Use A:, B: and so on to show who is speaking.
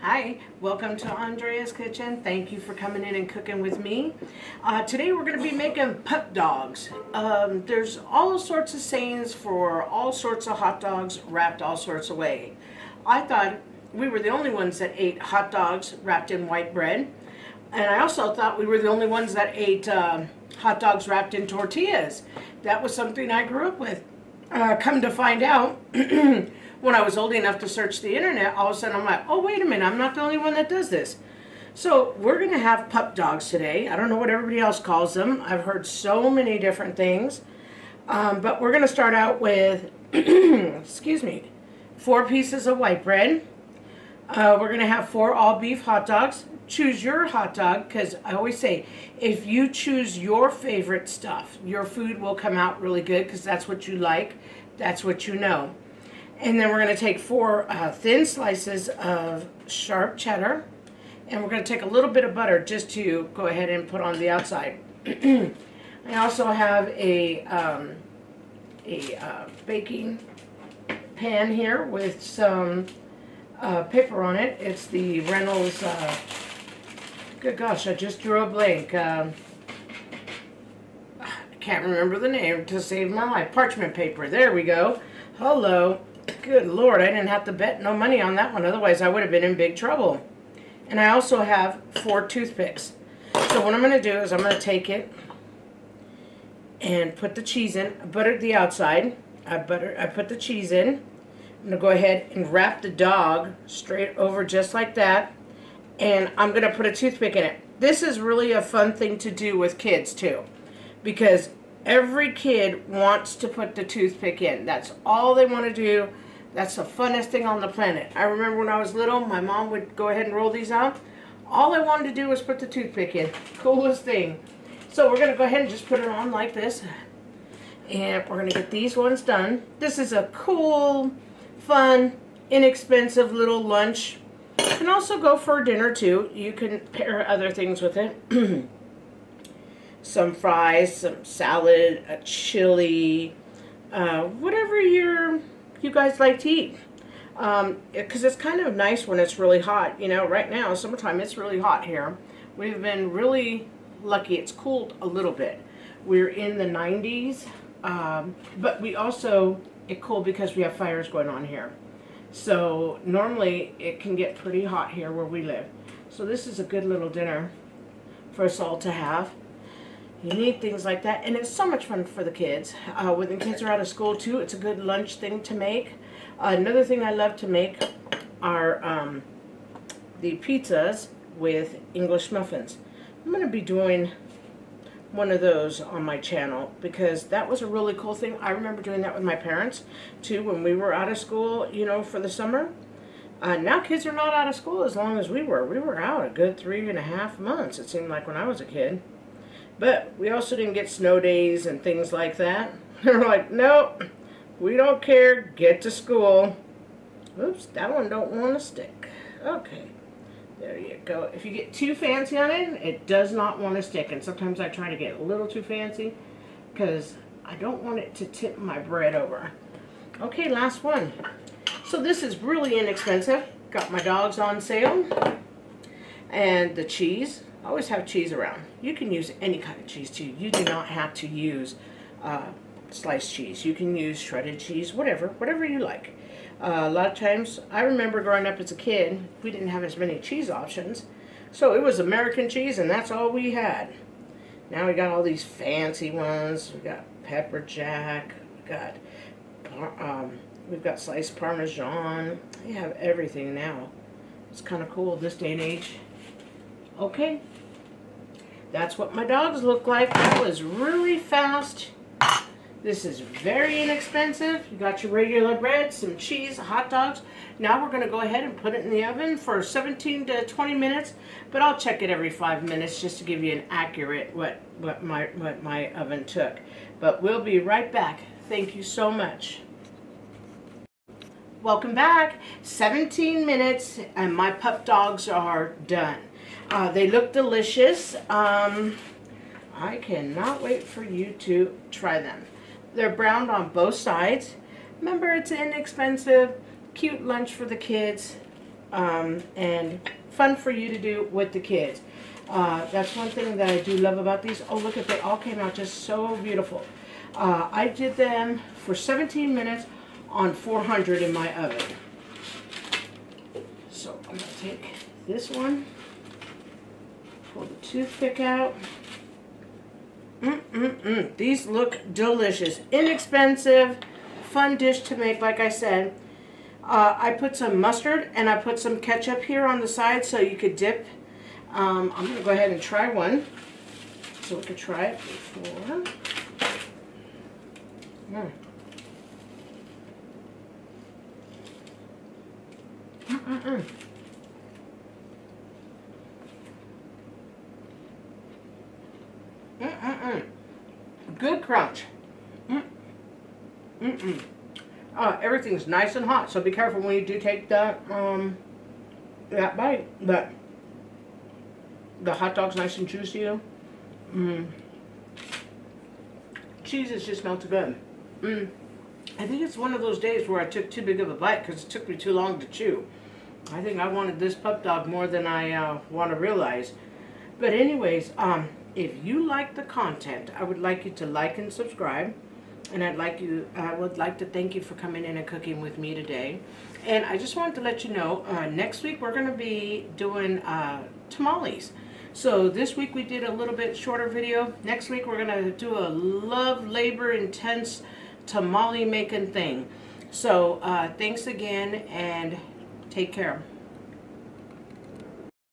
A: Hi, welcome to Andrea's Kitchen. Thank you for coming in and cooking with me. Today we're going to be making pup dogs. There's all sorts of sayings for all sorts of hot dogs wrapped all sorts of ways. I thought we were the only ones that ate hot dogs wrapped in white bread. And I also thought we were the only ones that ate hot dogs wrapped in tortillas. That was something I grew up with. Come to find out, when I was old enough to search the internet, all of a sudden I'm like, oh, wait a minute, I'm not the only one that does this. So we're going to have pup dogs today. I don't know what everybody else calls them. I've heard so many different things. But we're going to start out with, excuse me, 4 pieces of white bread. We're going to have 4 all-beef hot dogs. Choose your hot dog, because I always say, if you choose your favorite stuff, your food will come out really good, because that's what you like, that's what you know. And then we're going to take 4 thin slices of sharp cheddar, and we're going to take a little bit of butter just to go ahead and put on the outside. I also have a baking pan here with some paper on it. It's the Reynolds, good gosh, I just drew a blank. I can't remember the name to save my life. Parchment paper, there we go. Hello. Good Lord, I didn't have to bet no money on that one, otherwise I would have been in big trouble. And I also have 4 toothpicks. So what I'm going to do is I'm going to take it and put the cheese in. I buttered the outside. I put the cheese in. I'm going to go ahead and wrap the dog straight over just like that. And I'm going to put a toothpick in it. This is really a fun thing to do with kids too, because every kid wants to put the toothpick in. That's all they want to do. That's the funnest thing on the planet. I remember when I was little, my mom would go ahead and roll these out. All I wanted to do was put the toothpick in. Coolest thing. So we're going to go ahead and just put it on like this. And we're going to get these ones done. This is a cool, fun, inexpensive little lunch. You can also go for dinner too. You can pair other things with it. Some fries, some salad, a chili, whatever you guys like to eat. Because it's kind of nice when it's really hot. You know, right now, summertime, it's really hot here. We've been really lucky. It's cooled a little bit. We're in the 90s, but we also, it cooled because we have fires going on here. So normally it can get pretty hot here where we live. So this is a good little dinner for us all to have. You need things like that, and it's so much fun for the kids. When the kids are out of school too, it's a good lunch thing to make. Another thing I love to make are the pizzas with English muffins. I'm going to be doing one of those on my channel, because that was a really cool thing. I remember doing that with my parents too when we were out of school, you know, for the summer. Now kids are not out of school as long as we were. We were out a good 3.5 months, it seemed like, when I was a kid. But we also didn't get snow days and things like that. They're like, nope, we don't care, get to school. Oops, that one don't want to stick. Okay, there you go. If you get too fancy on it, it does not want to stick. And sometimes I try to get a little too fancy because I don't want it to tip my bread over. Okay, last one. So this is really inexpensive. Got my dogs on sale. And the cheese. I always have cheese around. You can use any kind of cheese too. You do not have to use sliced cheese. You can use shredded cheese, whatever you like. A lot of times, I remember growing up as a kid, we didn't have as many cheese options. So it was American cheese, and that's all we had. Now we got all these fancy ones. We got pepper jack. We've got sliced Parmesan. We have everything now. It's kind of cool this day and age. Okay, that's what my dogs look like. That was really fast. This is very inexpensive. You got your regular bread, some cheese, hot dogs. Now we're going to go ahead and put it in the oven for 17 to 20 minutes. But I'll check it every 5 minutes just to give you an accurate what my oven took. But we'll be right back. Thank you so much. Welcome back. 17 minutes and my pup dogs are done. They look delicious. I cannot wait for you to try them. They're browned on both sides. Remember, it's inexpensive, cute lunch for the kids. and fun for you to do with the kids. That's one thing that I do love about these. Oh, look at, they all came out just so beautiful. I did them for 17 minutes on 400 in my oven. So I'm going to take this one, pull the toothpick out. These look delicious. Inexpensive, fun dish to make, like I said. I put some mustard and I put some ketchup here on the side so you could dip. I'm going to go ahead and try one so we could try it before. Good crunch. Everything's nice and hot, so be careful when you do take that that bite. But the hot dog's nice and juicy. Cheese is just not too good. I think it's one of those days where I took too big of a bite because it took me too long to chew. I think I wanted this Pup Dog more than I want to realize. But anyways, if you like the content, I would like you to like and subscribe. And I would like to thank you for coming in and cooking with me today. And I just wanted to let you know, next week we're going to be doing tamales. So this week we did a little bit shorter video. Next week we're going to do a labor intense tamale making thing. So thanks again and take care.